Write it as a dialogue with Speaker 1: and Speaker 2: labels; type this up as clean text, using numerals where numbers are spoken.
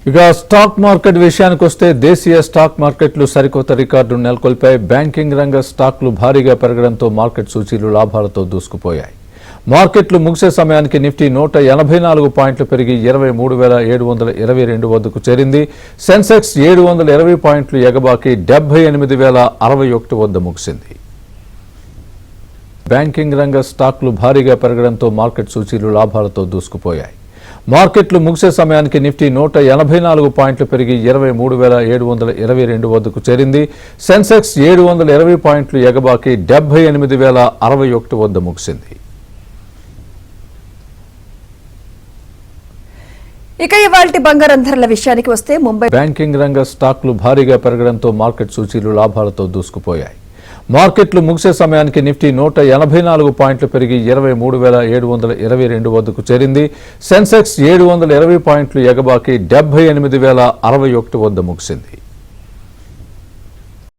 Speaker 1: ఇక stock market విషయానికి వస్తే దేశీయ స్టాక్ మార్కెట్లు సరికొత్త రికార్డును నెలకొల్పాయి. బ్యాంకింగ్ రంగ స్టాక్లు భారీగా పెరగడంతో మార్కెట్ సూచీలు లాభాలతో దూసుకుపోయాయి. మార్కెట్లు ముగిసే సమయానికి నిఫ్టీ 184 పాయింట్లు పెరిగి 23,722 వద్దకు చేరింది. సెన్సెక్స్ 720 పాయింట్లు ఎగబాకి 78,061 వద్ద ముగిసింది. బ్యాంకింగ్ రంగ స్టాక్లు భారీగా పెరగడంతో మార్కెట్ సూచీలు లాభాలతో దూసుకుపోయాయి. మార్కెట్లు ముగిసే సమయానికి నిఫ్టీ 184 పాయింట్లు పెరిగి 23,722 వద్దకు చేరింది. సెన్సెక్స్ 720 పాయింట్లు ఎగబాకి 78,061 వద్ద ముగిసింది.
Speaker 2: ఇక ఇవాల్టి బంగారం ధరల విషయానికి వస్తే ముంబై
Speaker 1: బ్యాంకింగ్ రంగ స్టాక్లు భారీగా పెరగడంతో మార్కెట్ సూచీలు లాభాలతో దూసుకుపోయాయి. మార్కెట్లు ముగిసే సమయానికి నిఫ్టీ 184 పాయింట్లు పెరిగి 23,722 వద్దకు చేరింది. సెన్సెక్స్ 720 పాయింట్లు ఎగబాకి 78,061 వద్ద ముగిసింది.